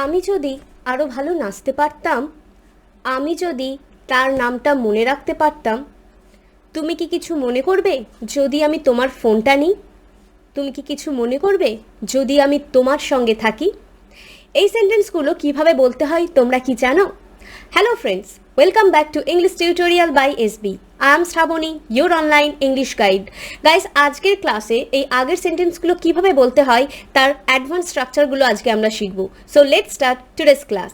আমি যদি আরও ভালো নাচতে পারতাম, আমি যদি তার নামটা মনে রাখতে পারতাম, তুমি কি কিছু মনে করবে যদি আমি তোমার ফোনটা নিই? তুমি কি কিছু মনে করবে যদি আমি তোমার সঙ্গে থাকি? এই সেন্টেন্সগুলো কিভাবে বলতে হয় তোমরা কি জানো? Hello friends, welcome back to English tutorial by SB. I am Shrabani, your online English guide. Guys, আজকের ক্লাসে এই আগের সেন্টেন্সগুলো কিভাবে বলতে হয় তার অ্যাডভান্স স্ট্রাকচারগুলো আজকে আমরা শিখব। So let's start today's class.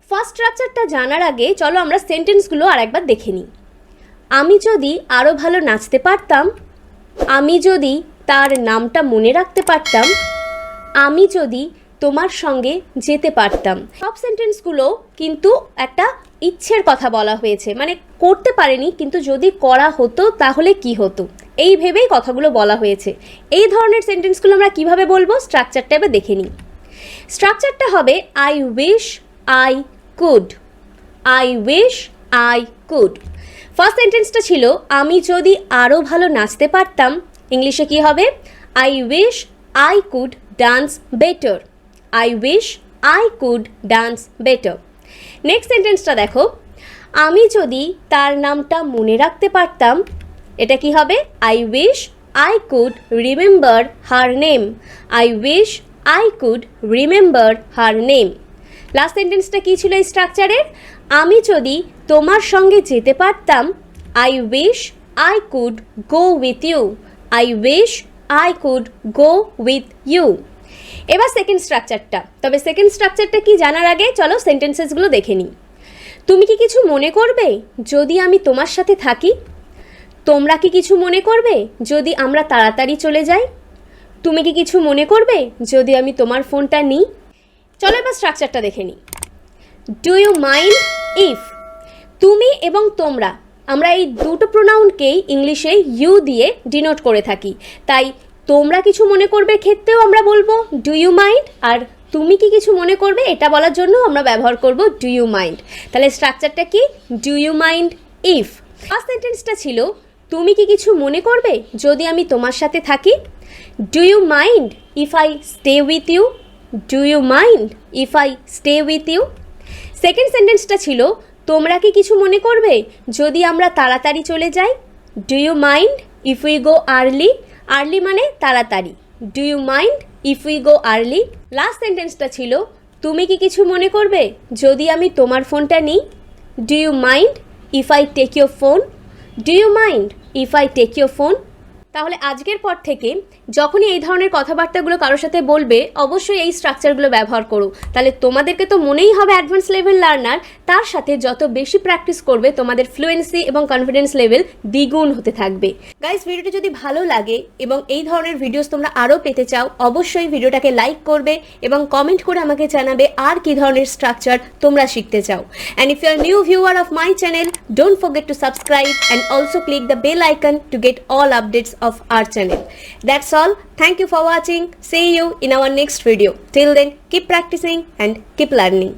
First স্ট্রাকচারটা জানার আগে চলো আমরা সেন্টেন্সগুলো আরেকবার দেখে নিই। আমি যদি আরও ভালো নাচতে পারতাম, আমি যদি তার নামটা মনে রাখতে পারতাম, আমি যদি তোমার সঙ্গে যেতে পারতাম। সব সেন্টেন্সগুলো কিন্তু একটা ইচ্ছের কথা বলা হয়েছে, মানে করতে পারেনি, কিন্তু যদি করা হতো তাহলে কি হতো, এই ভেবেই কথাগুলো বলা হয়েছে। এই ধরনের সেন্টেন্সগুলো আমরা কিভাবে বলবো স্ট্রাকচারটা এবার দেখে নিই। স্ট্রাকচারটা হবে I wish I could. I wish I could. First সেন্টেন্সটা ছিল আমি যদি আরও ভালো নাচতে পারতাম। ইংলিশে কি হবে? I wish I could dance better. I wish I could dance better. Next সেন্টেন্সটা দেখো, আমি যদি তার নামটা মনে রাখতে পারতাম। এটা কি হবে? I wish I could remember her name. I wish I could remember her name. Last সেন্টেন্সটা কী ছিল এই স্ট্রাকচারের? আমি যদি তোমার সঙ্গে যেতে পারতাম। I wish I could go with you. I wish I could go with you. এবার সেকেন্ড স্ট্রাকচারটা। তবে সেকেন্ড স্ট্রাকচারটা কি জানার আগে চলো সেন্টেন্সেসগুলো দেখে নিই। তুমি কি কিছু মনে করবে যদি আমি তোমার সাথে থাকি? তোমরা কি কিছু মনে করবে যদি আমরা তাড়াতাড়ি চলে যাই? তুমি কি কিছু মনে করবে যদি আমি তোমার ফোনটা নিই? চলো এবার স্ট্রাকচারটা দেখে নিই। Do you mind if. তুমি এবং তোমরা, আমরা এই দুটো প্রোনাউনকেই ইংলিশে ইউ দিয়ে ডিনোট করে থাকি। তাই তোমরা কিছু মনে করবে ক্ষেত্রেও আমরা বলবো ডু ইউ মাইন্ড, আর তুমি কি কিছু মনে করবে এটা বলার জন্য আমরা ব্যবহার করব ডু ইউ মাইন্ড। তাহলে স্ট্রাকচারটা কি? Do you mind if. First সেন্টেন্সটা ছিল তুমি কি কিছু মনে করবে যদি আমি তোমার সাথে থাকি? Do you mind if I stay with you. Do you mind if I stay with you. Second সেন্টেন্সটা ছিল তোমরা কি কিছু মনে করবে যদি আমরা তাড়াতাড়ি চলে যাই? Do you mind if we go early. Early মানে তাড়াতাড়ি। Do you mind if we go early. Last সেন্টেন্সটা ছিল তুমি কি কিছু মনে করবে যদি আমি তোমার ফোনটা নিই? Do you mind if I take your phone. Do you mind if I take your phone. তাহলে আজকের পর থেকে যখনই এই ধরনের কথাবার্তাগুলো কারোর সাথে বলবে অবশ্যই এই স্ট্রাকচারগুলো ব্যবহার করো। তাহলে তোমাদেরকে তো মনেই হবে অ্যাডভান্স লেভেল লার্নার, তার সাথে যত বেশি প্র্যাকটিস করবে তোমাদের ফ্লুয়েন্সি এবং কনফিডেন্স লেভেল দ্বিগুণ হতে থাকবে। গাইস, ভিডিওটি যদি ভালো লাগে এবং এই ধরনের ভিডিওস তোমরা আরও পেতে চাও, অবশ্যই ভিডিওটাকে লাইক করবে এবং কমেন্ট করে আমাকে জানাবে আর কি ধরনের স্ট্রাকচার তোমরা শিখতে চাও। And if you are new viewer of my channel, don't forget to subscribe and also click the bell icon to get all updates of our channel. That's all. Thank you for watching. See you in our next video. Till then, keep practicing and keep learning.